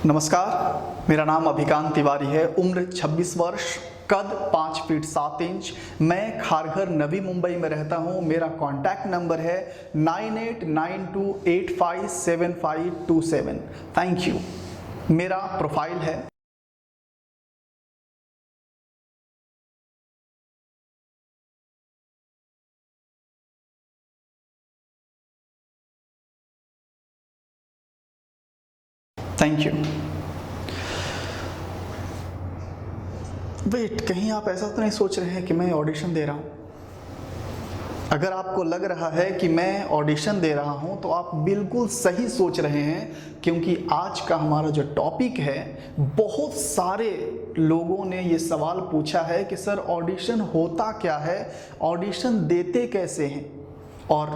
नमस्कार, मेरा नाम अभिकांत तिवारी है। उम्र 26 वर्ष, कद 5 फीट 7 इंच। मैं खारघर नवी मुंबई में रहता हूं। मेरा कॉन्टैक्ट नंबर है 9892857527। Thank you. मेरा प्रोफाइल है। Thank you. वेट, कहीं आप ऐसा तो नहीं सोच रहे हैं कि मैं ऑडिशन दे रहा हूं? अगर आपको लग रहा है कि मैं ऑडिशन दे रहा हूं तो आप बिल्कुल सही सोच रहे हैं, क्योंकि आज का हमारा जो टॉपिक है, बहुत सारे लोगों ने ये सवाल पूछा है कि सर ऑडिशन होता क्या है, ऑडिशन देते कैसे हैं। और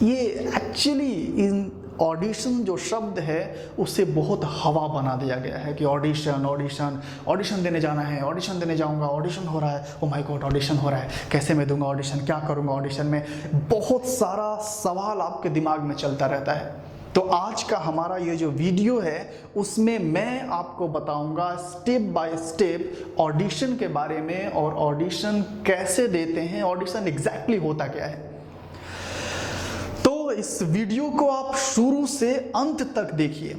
ये एक्चुअली इन ऑडिशन जो शब्द है उसे बहुत हवा बना दिया गया है कि ऑडिशन ऑडिशन ऑडिशन देने जाना है, ऑडिशन देने जाऊंगा, ऑडिशन हो रहा है, ओ माय गॉड ऑडिशन हो रहा है, कैसे मैं दूंगा ऑडिशन, क्या करूंगा ऑडिशन में। बहुत सारा सवाल आपके दिमाग में चलता रहता है। तो आज का हमारा ये जो वीडियो है उसमें मैं आपको बताऊंगा स्टेप बाय स्टेप ऑडिशन के बारे में, और ऑडिशन कैसे देते हैं, ऑडिशन एग्जैक्टली होता क्या है। तो इस वीडियो को आप शुरू से अंत तक देखिए।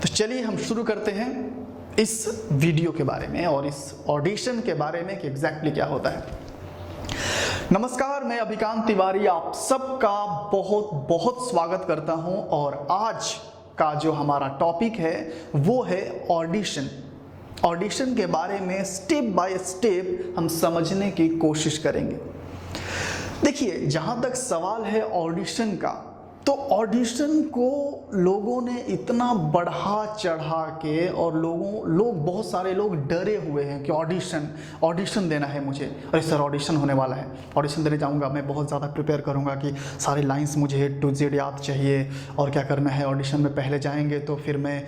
तो चलिए हम शुरू करते हैं इस वीडियो के बारे में और इस ऑडिशन के बारे में कि एग्जैक्टली क्या होता है। नमस्कार, मैं अभिकांत तिवारी आप सबका बहुत बहुत स्वागत करता हूं। और आज का जो हमारा टॉपिक है वो है ऑडिशन। ऑडिशन के बारे में स्टेप बाय स्टेप हम समझने की कोशिश करेंगे। देखिए, जहाँ तक सवाल है ऑडिशन का, तो ऑडिशन को लोगों ने इतना बढ़ा चढ़ा के, और लोग बहुत सारे लोग डरे हुए हैं कि ऑडिशन देना है मुझे। अरे सर ऑडिशन होने वाला है, ऑडिशन देने जाऊंगा, मैं बहुत ज़्यादा प्रिपेयर करूंगा कि सारे लाइंस मुझे A to Z याद चाहिए, और क्या करना है ऑडिशन में। पहले जाएंगे तो फिर मैं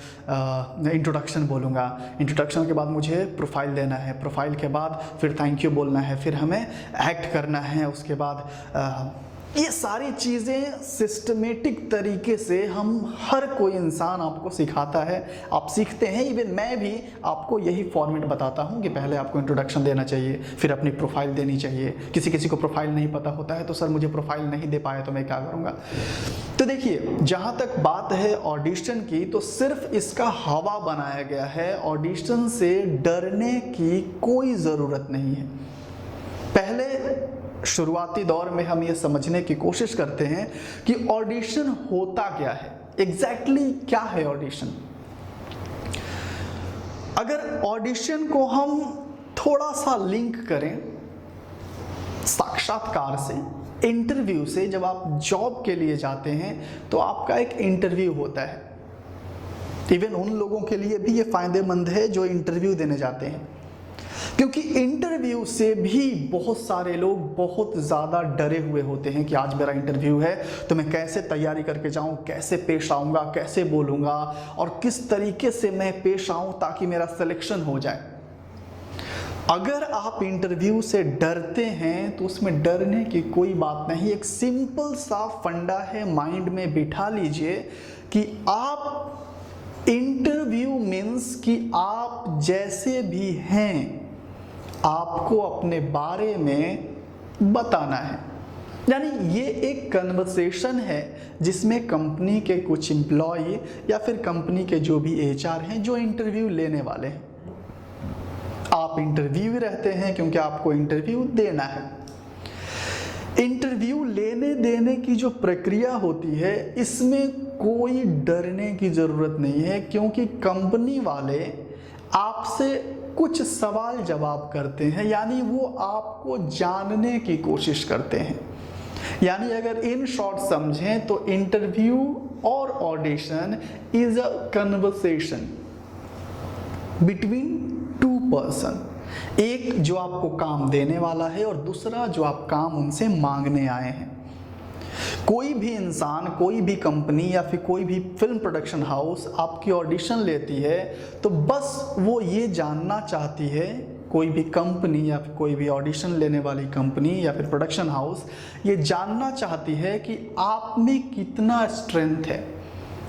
इंट्रोडक्शन बोलूँगा, इंट्रोडक्शन के बाद मुझे प्रोफाइल देना है, प्रोफाइल के बाद फिर थैंक यू बोलना है, फिर हमें एक्ट करना है, उसके बाद ये सारी चीज़ें सिस्टमेटिक तरीके से हर कोई इंसान आपको सिखाता है, आप सीखते हैं। इवन मैं भी आपको यही फॉर्मेट बताता हूँ कि पहले आपको इंट्रोडक्शन देना चाहिए, फिर अपनी प्रोफाइल देनी चाहिए। किसी को प्रोफाइल नहीं पता होता है तो सर मुझे प्रोफाइल नहीं दे पाया तो मैं क्या करूँगा। तो देखिए, जहाँ तक बात है ऑडिशन की, तो सिर्फ इसका हवा बनाया गया है। ऑडिशन से डरने की कोई ज़रूरत नहीं है। पहले शुरुआती दौर में हम ये समझने की कोशिश करते हैं कि ऑडिशन होता क्या है, एग्जैक्टली क्या है ऑडिशन। अगर ऑडिशन को हम थोड़ा सा लिंक करें साक्षात्कार से, इंटरव्यू से, जब आप जॉब के लिए जाते हैं तो आपका एक इंटरव्यू होता है। इवन उन लोगों के लिए भी ये फायदेमंद है जो इंटरव्यू देने जाते हैं, क्योंकि इंटरव्यू से भी बहुत सारे लोग बहुत ज़्यादा डरे हुए होते हैं कि आज मेरा इंटरव्यू है तो मैं कैसे तैयारी करके जाऊं, कैसे पेश आऊँगा, कैसे बोलूँगा, और किस तरीके से मैं पेश आऊँ ताकि मेरा सिलेक्शन हो जाए। अगर आप इंटरव्यू से डरते हैं तो उसमें डरने की कोई बात नहीं। एक सिंपल सा फंडा है, माइंड में बिठा लीजिए कि आप इंटरव्यू मीन्स कि आप जैसे भी हैं आपको अपने बारे में बताना है। यानी ये एक कन्वर्सेशन है जिसमें कंपनी के कुछ एम्प्लॉय या फिर कंपनी के जो भी HR हैं जो इंटरव्यू लेने वाले हैं, आप इंटरव्यू रहते हैं क्योंकि आपको इंटरव्यू देना है। इंटरव्यू लेने देने की जो प्रक्रिया होती है इसमें कोई डरने की ज़रूरत नहीं है, क्योंकि कंपनी वाले आपसे कुछ सवाल जवाब करते हैं, यानी वो आपको जानने की कोशिश करते हैं। यानी अगर इन शॉर्ट समझें तो इंटरव्यू और audition is a conversation between two person. एक जो आपको काम देने वाला है और दूसरा जो आप काम उनसे मांगने आए हैं। कोई भी इंसान, कोई भी कंपनी या फिर कोई भी फिल्म प्रोडक्शन हाउस आपकी ऑडिशन लेती है तो बस वो ये जानना चाहती है, कोई भी कंपनी या फिर कोई भी ऑडिशन लेने वाली कंपनी या फिर प्रोडक्शन हाउस ये जानना चाहती है कि आप में कितना स्ट्रेंथ है,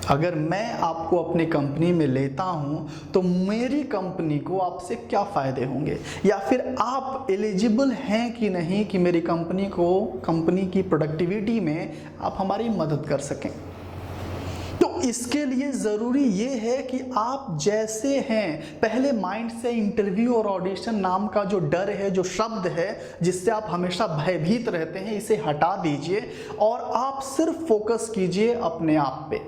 अगर मैं आपको अपनी कंपनी में लेता हूं तो मेरी कंपनी को आपसे क्या फ़ायदे होंगे, या फिर आप एलिजिबल हैं कि नहीं कि मेरी कंपनी की प्रोडक्टिविटी में आप हमारी मदद कर सकें। तो इसके लिए ज़रूरी ये है कि आप जैसे हैं, पहले माइंड से इंटरव्यू और ऑडिशन नाम का जो डर है, जो शब्द है जिससे आप हमेशा भयभीत रहते हैं, इसे हटा दीजिए और आप सिर्फ फोकस कीजिए अपने आप पे।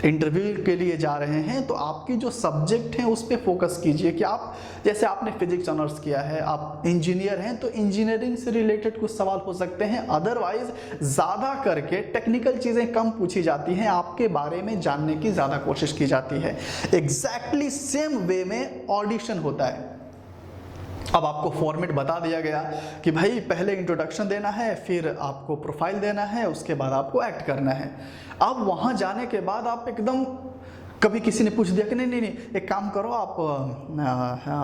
इंटरव्यू के लिए जा रहे हैं तो आपकी जो सब्जेक्ट है उस पर फोकस कीजिए कि आप, जैसे आपने फिजिक्स ऑनर्स किया है, आप इंजीनियर हैं तो इंजीनियरिंग से रिलेटेड कुछ सवाल हो सकते हैं, अदरवाइज ज़्यादा करके टेक्निकल चीज़ें कम पूछी जाती हैं, आपके बारे में जानने की ज़्यादा कोशिश की जाती है। एग्जैक्टली सेम वे में ऑडिशन होता है। अब आपको फॉर्मेट बता दिया गया कि भाई पहले इंट्रोडक्शन देना है, फिर आपको प्रोफाइल देना है, उसके बाद आपको एक्ट करना है। अब वहाँ जाने के बाद आप एकदम, कभी किसी ने पूछ दिया कि नहीं, एक काम करो, आप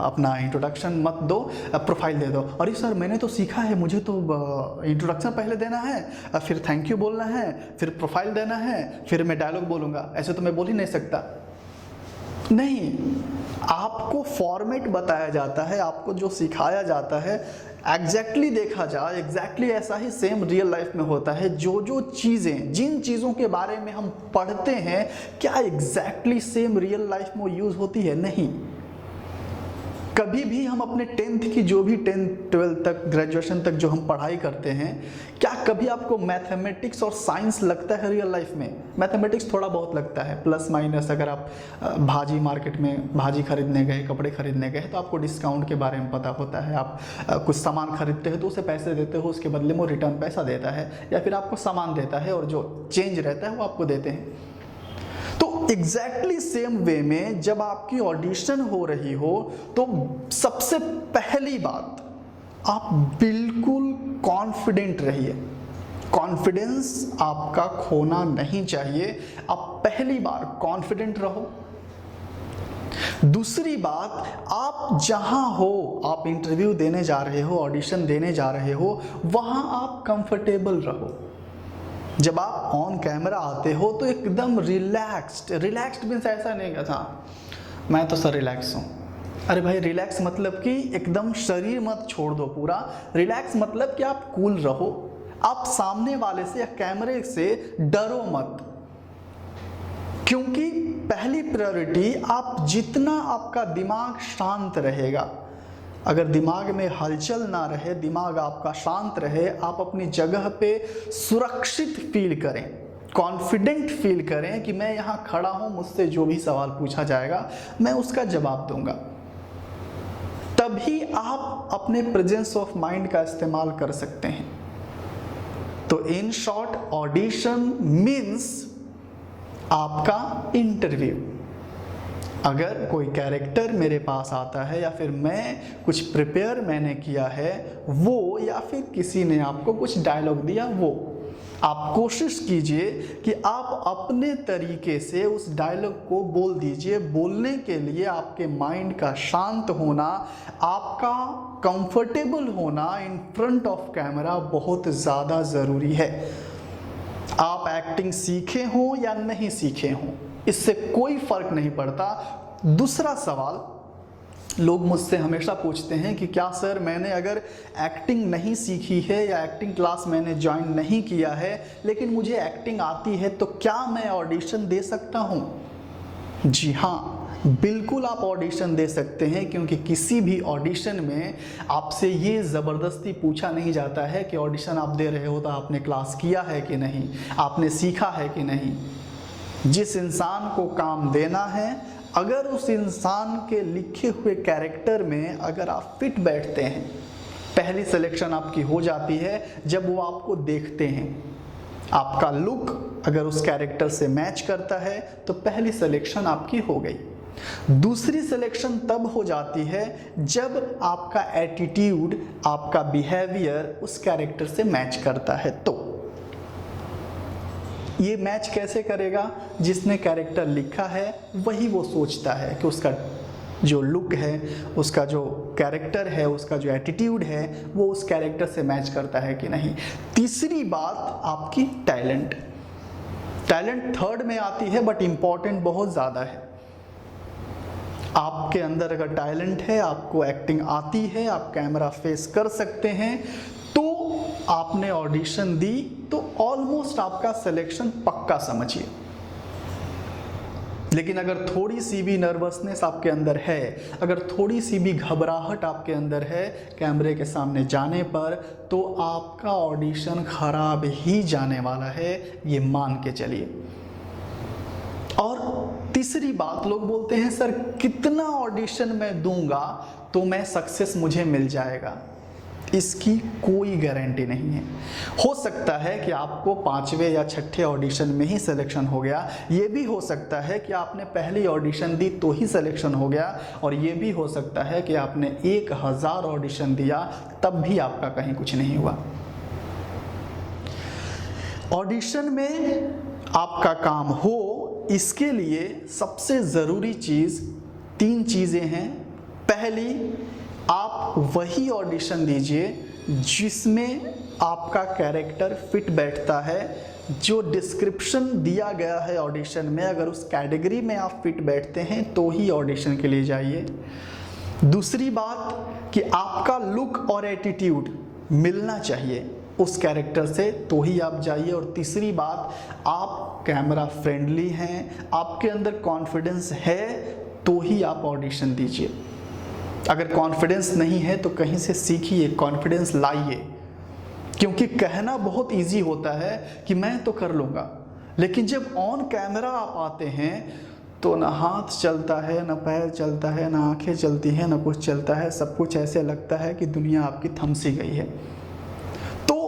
अपना इंट्रोडक्शन मत दो, प्रोफाइल दे दो। अरे सर मैंने तो सीखा है, मुझे तो इंट्रोडक्शन पहले देना है, फिर थैंक यू बोलना है, फिर प्रोफाइल देना है, फिर मैं डायलॉग बोलूँगा, ऐसे तो मैं बोल ही नहीं सकता। नहीं, आपको फॉर्मेट बताया जाता है, आपको जो सिखाया जाता है एग्जैक्टली देखा जाए एग्जैक्टली ऐसा ही सेम रियल लाइफ में होता है। जो चीज़ें, जिन चीज़ों के बारे में हम पढ़ते हैं, क्या एग्जैक्टली सेम रियल लाइफ में यूज़ होती है? नहीं। कभी भी हम अपने 10th की, जो भी 10th 12th तक, ग्रेजुएशन तक जो हम पढ़ाई करते हैं, क्या कभी आपको मैथमेटिक्स और साइंस लगता है रियल लाइफ में? मैथमेटिक्स थोड़ा बहुत लगता है, प्लस माइनस। अगर आप भाजी मार्केट में भाजी खरीदने गए, कपड़े खरीदने गए तो आपको डिस्काउंट के बारे में पता होता है। आप कुछ सामान खरीदते हो तो उसे पैसे देते हो, उसके बदले में वो रिटर्न पैसा देता है, या फिर आपको सामान देता है और जो चेंज रहता है वो आपको देते हैं। तो एग्जैक्टली सेम वे में जब आपकी ऑडिशन हो रही हो तो सबसे पहली बात, आप बिल्कुल कॉन्फिडेंट रहिए। कॉन्फिडेंस आपका खोना नहीं चाहिए। आप पहली बार कॉन्फिडेंट रहो। दूसरी बात, आप जहां हो, आप इंटरव्यू देने जा रहे हो, ऑडिशन देने जा रहे हो, वहां आप कंफर्टेबल रहो। जब आप ऑन कैमरा आते हो तो एकदम रिलैक्स्ड मीन्स ऐसा नहीं कि हाँ मैं तो सर रिलैक्स हूँ। अरे भाई, रिलैक्स मतलब कि एकदम शरीर मत छोड़ दो पूरा। रिलैक्स मतलब कि आप कूल रहो, आप सामने वाले से या कैमरे से डरो मत, क्योंकि पहली प्रायोरिटी, आप जितना आपका दिमाग शांत रहेगा, अगर दिमाग में हलचल ना रहे, दिमाग आपका शांत रहे, आप अपनी जगह पे सुरक्षित फील करें, कॉन्फिडेंट फील करें कि मैं यहाँ खड़ा हूँ, मुझसे जो भी सवाल पूछा जाएगा मैं उसका जवाब दूंगा, तभी आप अपने प्रेजेंस ऑफ माइंड का इस्तेमाल कर सकते हैं। तो इन शॉर्ट, ऑडिशन मीन्स आपका इंटरव्यू। अगर कोई कैरेक्टर मेरे पास आता है, या फिर मैं कुछ प्रिपेयर मैंने किया है वो, या फिर किसी ने आपको कुछ डायलॉग दिया वो, आप कोशिश कीजिए कि आप अपने तरीके से उस डायलॉग को बोल दीजिए। बोलने के लिए आपके माइंड का शांत होना, आपका कंफर्टेबल होना इन फ्रंट ऑफ कैमरा बहुत ज़्यादा ज़रूरी है। आप एक्टिंग सीखे हों या नहीं सीखे हों, इससे कोई फर्क नहीं पड़ता। दूसरा सवाल, लोग मुझसे हमेशा पूछते हैं कि क्या सर, मैंने अगर एक्टिंग नहीं सीखी है या एक्टिंग क्लास मैंने ज्वाइन नहीं किया है, लेकिन मुझे एक्टिंग आती है, तो क्या मैं ऑडिशन दे सकता हूं? जी हाँ, बिल्कुल आप ऑडिशन दे सकते हैं, क्योंकि किसी भी ऑडिशन में आपसे ये ज़बरदस्ती पूछा नहीं जाता है कि ऑडिशन आप दे रहे हो तो आपने क्लास किया है कि नहीं, आपने सीखा है कि नहीं। जिस इंसान को काम देना है, अगर उस इंसान के लिखे हुए कैरेक्टर में अगर आप फिट बैठते हैं, पहली सिलेक्शन आपकी हो जाती है जब वो आपको देखते हैं। आपका लुक अगर उस कैरेक्टर से मैच करता है तो पहली सिलेक्शन आपकी हो गई। दूसरी सिलेक्शन तब हो जाती है जब आपका एटीट्यूड, आपका बिहेवियर उस कैरेक्टर से मैच करता है। तो ये मैच कैसे करेगा? जिसने कैरेक्टर लिखा है वही वो सोचता है कि उसका जो लुक है, उसका जो कैरेक्टर है, उसका जो एटीट्यूड है, वो उस कैरेक्टर से मैच करता है कि नहीं। तीसरी बात, आपकी टैलेंट। टैलेंट थर्ड में आती है, बट इंपॉर्टेंट बहुत ज़्यादा है। आपके अंदर अगर टैलेंट है, आपको एक्टिंग आती है, आप कैमरा फेस कर सकते हैं, तो आपने ऑडिशन दी तो ऑलमोस्ट आपका सिलेक्शन पक्का समझिए। लेकिन अगर थोड़ी सी भी नर्वसनेस आपके अंदर है, अगर थोड़ी सी भी घबराहट आपके अंदर है कैमरे के सामने जाने पर, तो आपका ऑडिशन खराब ही जाने वाला है, ये मान के चलिए। और तीसरी बात, लोग बोलते हैं सर कितना ऑडिशन मैं दूंगा तो मैं सक्सेस मुझे मिल जाएगा। इसकी कोई गारंटी नहीं है। हो सकता है कि आपको 5वें या 6ठे ऑडिशन में ही सिलेक्शन हो गया, ये भी हो सकता है कि आपने पहली ऑडिशन दी तो ही सिलेक्शन हो गया, और ये भी हो सकता है कि आपने 1000 ऑडिशन दिया तब भी आपका कहीं कुछ नहीं हुआ। ऑडिशन में आपका काम हो, इसके लिए सबसे ज़रूरी चीज़ 3 चीज़ें हैं। पहली, आप वही ऑडिशन दीजिए जिसमें आपका कैरेक्टर फिट बैठता है। जो डिस्क्रिप्शन दिया गया है ऑडिशन में, अगर उस कैटेगरी में आप फिट बैठते हैं तो ही ऑडिशन के लिए जाइए। दूसरी बात कि आपका लुक और एटीट्यूड मिलना चाहिए उस कैरेक्टर से, तो ही आप जाइए। और तीसरी बात, आप कैमरा फ्रेंडली हैं, आपके अंदर कॉन्फिडेंस है, तो ही आप ऑडिशन दीजिए। अगर कॉन्फिडेंस नहीं है तो कहीं से सीखिए, कॉन्फिडेंस लाइए। क्योंकि कहना बहुत इजी होता है कि मैं तो कर लूँगा, लेकिन जब ऑन कैमरा आप आते हैं तो ना हाथ चलता है, ना पैर चलता है, ना आंखें चलती हैं, ना कुछ चलता है। सब कुछ ऐसे लगता है कि दुनिया आपकी थमसी गई है। तो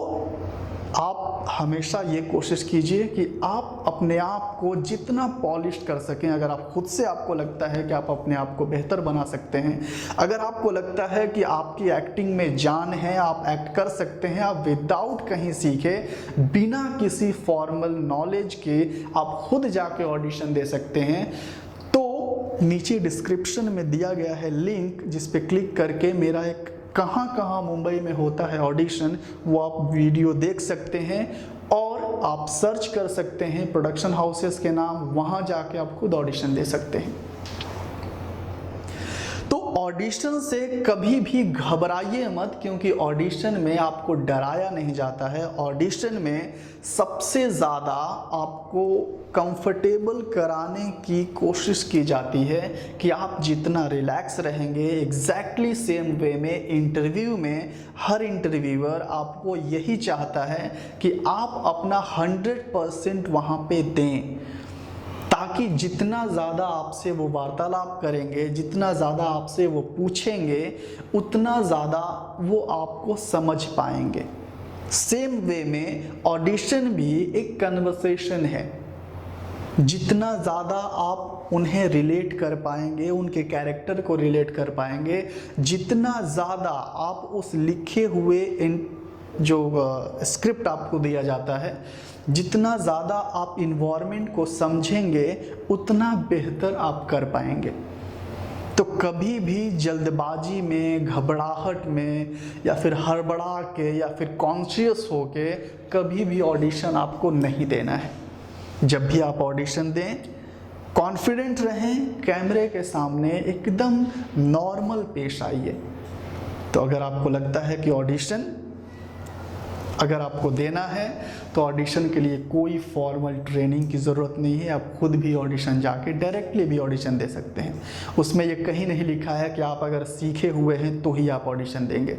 आप हमेशा ये कोशिश कीजिए कि आप अपने आप को जितना पॉलिश कर सकें। अगर आप खुद से आपको लगता है कि आप अपने आप को बेहतर बना सकते हैं, अगर आपको लगता है कि आपकी एक्टिंग में जान है, आप एक्ट कर सकते हैं, आप विदाउट कहीं सीखे, बिना किसी फॉर्मल नॉलेज के आप खुद जाके ऑडिशन दे सकते हैं, तो नीचे डिस्क्रिप्शन में दिया गया है लिंक, जिस पे क्लिक करके मेरा एक कहाँ मुंबई में होता है ऑडिशन, वो आप वीडियो देख सकते हैं। और आप सर्च कर सकते हैं प्रोडक्शन हाउसेस के नाम, वहाँ जाके आप खुद ऑडिशन दे सकते हैं। तो ऑडिशन से कभी भी घबराइए मत, क्योंकि ऑडिशन में आपको डराया नहीं जाता है। ऑडिशन में सबसे ज़्यादा आपको कंफर्टेबल कराने की कोशिश की जाती है कि आप जितना रिलैक्स रहेंगे, एग्जैक्टली सेम वे में इंटरव्यू में हर इंटरव्यूअर आपको यही चाहता है कि आप अपना 100% वहाँ पे दें, ताकि जितना ज़्यादा आपसे वो वार्तालाप करेंगे, जितना ज़्यादा आपसे वो पूछेंगे, उतना ज़्यादा वो आपको समझ पाएंगे। सेम वे में ऑडिशन भी एक कन्वर्सेशन है। जितना ज़्यादा आप उन्हें रिलेट कर पाएंगे, उनके कैरेक्टर को रिलेट कर पाएंगे, जितना ज़्यादा आप उस लिखे हुए जो स्क्रिप्ट आपको दिया जाता है, जितना ज़्यादा आप इन्वायरमेंट को समझेंगे, उतना बेहतर आप कर पाएंगे। तो कभी भी जल्दबाजी में, घबराहट में, या फिर हड़बड़ा के, या फिर कॉन्शियस होके कभी भी ऑडिशन आपको नहीं देना है। जब भी आप ऑडिशन दें, कॉन्फिडेंट रहें, कैमरे के सामने एकदम नॉर्मल पेश आइए। तो अगर आपको लगता है कि ऑडिशन अगर आपको देना है, तो ऑडिशन के लिए कोई फॉर्मल ट्रेनिंग की ज़रूरत नहीं है। आप खुद भी ऑडिशन जाके डायरेक्टली भी ऑडिशन दे सकते हैं। उसमें ये कहीं नहीं लिखा है कि आप अगर सीखे हुए हैं तो ही आप ऑडिशन देंगे।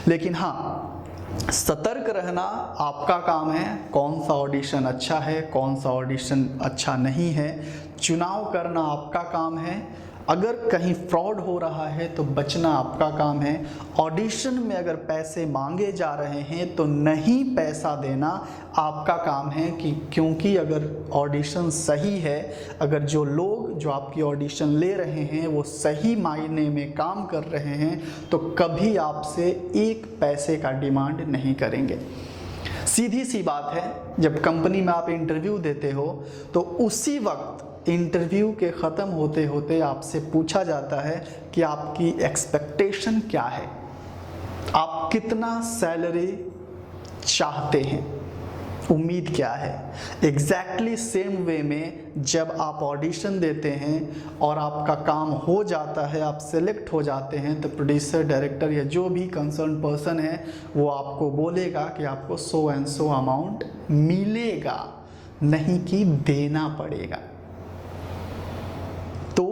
लेकिन हाँ, सतर्क रहना आपका काम है। कौन सा ऑडिशन अच्छा है, कौन सा ऑडिशन अच्छा नहीं है, चुनाव करना आपका काम है। अगर कहीं फ्रॉड हो रहा है तो बचना आपका काम है। ऑडिशन में अगर पैसे मांगे जा रहे हैं तो नहीं पैसा देना आपका काम है, क्योंकि अगर ऑडिशन सही है, अगर जो लोग जो आपकी ऑडिशन ले रहे हैं वो सही मायने में काम कर रहे हैं, तो कभी आपसे एक पैसे का डिमांड नहीं करेंगे। सीधी सी बात है, जब कंपनी में आप इंटरव्यू देते हो तो उसी वक्त इंटरव्यू के ख़त्म होते होते आपसे पूछा जाता है कि आपकी एक्सपेक्टेशन क्या है, आप कितना सैलरी चाहते हैं। उम्मीद क्या है। एग्जैक्टली सेम वे में जब आप ऑडिशन देते हैं और आपका काम हो जाता है, आप सेलेक्ट हो जाते हैं, तो प्रोड्यूसर, डायरेक्टर या जो भी कंसर्न पर्सन है वो आपको बोलेगा कि आपको सो एंड सो अमाउंट मिलेगा, नहीं कि देना पड़ेगा। तो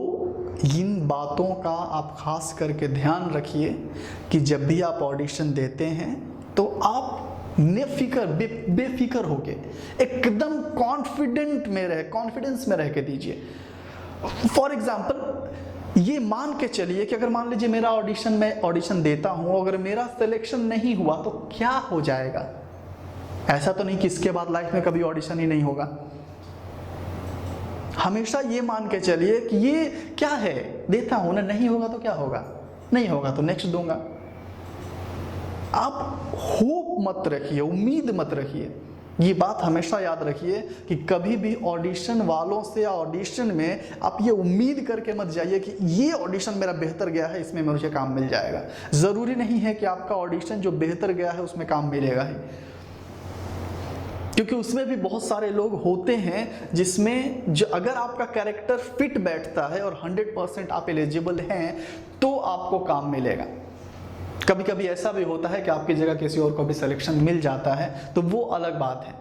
इन बातों का आप खास करके ध्यान रखिए कि जब भी आप ऑडिशन देते हैं तो आप बेफिक्र होके एकदम कॉन्फिडेंस में रह के दीजिए। फॉर एग्जाम्पल ये मान के चलिए कि अगर मान लीजिए मेरा मैं ऑडिशन देता हूं, अगर मेरा सिलेक्शन नहीं हुआ तो क्या हो जाएगा। ऐसा तो नहीं कि इसके बाद लाइफ में कभी ऑडिशन ही नहीं होगा। हमेशा ये मान के चलिए कि ये क्या है, देता हूं ना, नहीं होगा तो क्या होगा, नहीं होगा तो नेक्स्ट दूंगा। आप होप मत रखिए, उम्मीद मत रखिए। ये बात हमेशा याद रखिए कि कभी भी ऑडिशन वालों से या ऑडिशन में आप ये उम्मीद करके मत जाइए कि ये ऑडिशन मेरा बेहतर गया है, इसमें मुझे काम मिल जाएगा। ज़रूरी नहीं है कि आपका ऑडिशन जो बेहतर गया है उसमें काम मिलेगा ही, क्योंकि उसमें भी बहुत सारे लोग होते हैं जिसमें जो अगर आपका कैरेक्टर फिट बैठता है और 100% आप एलिजिबल हैं तो आपको काम मिलेगा। कभी कभी ऐसा भी होता है कि आपकी जगह किसी और को भी सिलेक्शन मिल जाता है, तो वो अलग बात है,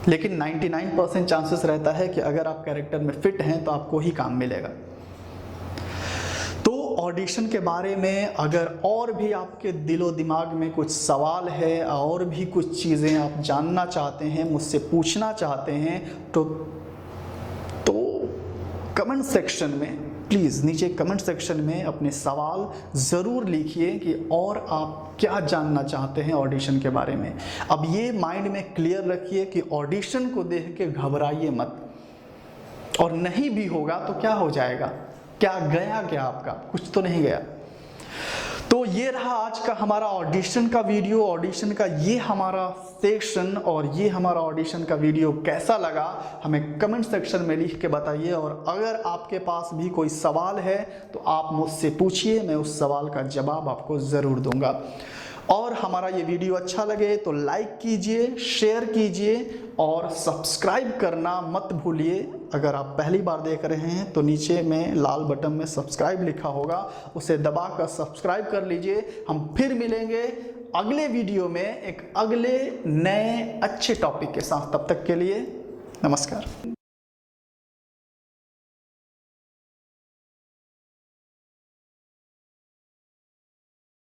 लेकिन 99% चांसेस रहता है कि अगर आप कैरेक्टर में फिट हैं तो आपको ही काम मिलेगा। तो ऑडिशन के बारे में अगर और भी आपके दिलो दिमाग में कुछ सवाल है और भी कुछ चीज़ें आप जानना चाहते हैं, मुझसे पूछना चाहते हैं, तो कमेंट सेक्शन में प्लीज़, नीचे कमेंट सेक्शन में अपने सवाल ज़रूर लिखिए कि और आप क्या जानना चाहते हैं ऑडिशन के बारे में। अब ये माइंड में क्लियर रखिए कि ऑडिशन को देख के घबराइए मत, और नहीं भी होगा तो क्या हो जाएगा, क्या गया, क्या आपका कुछ तो नहीं गया। तो ये रहा आज का हमारा ऑडिशन का वीडियो, ऑडिशन का ये हमारा सेक्शन, और ये हमारा ऑडिशन का वीडियो कैसा लगा हमें कमेंट सेक्शन में लिख के बताइए। और अगर आपके पास भी कोई सवाल है तो आप मुझसे पूछिए, मैं उस सवाल का जवाब आपको ज़रूर दूंगा। और हमारा ये वीडियो अच्छा लगे तो लाइक कीजिए, शेयर कीजिए और सब्सक्राइब करना मत भूलिए। अगर आप पहली बार देख रहे हैं तो नीचे में लाल बटन में सब्सक्राइब लिखा होगा, उसे दबाकर सब्सक्राइब कर लीजिए। हम फिर मिलेंगे अगले वीडियो में एक अगले नए अच्छे टॉपिक के साथ। तब तक के लिए नमस्कार।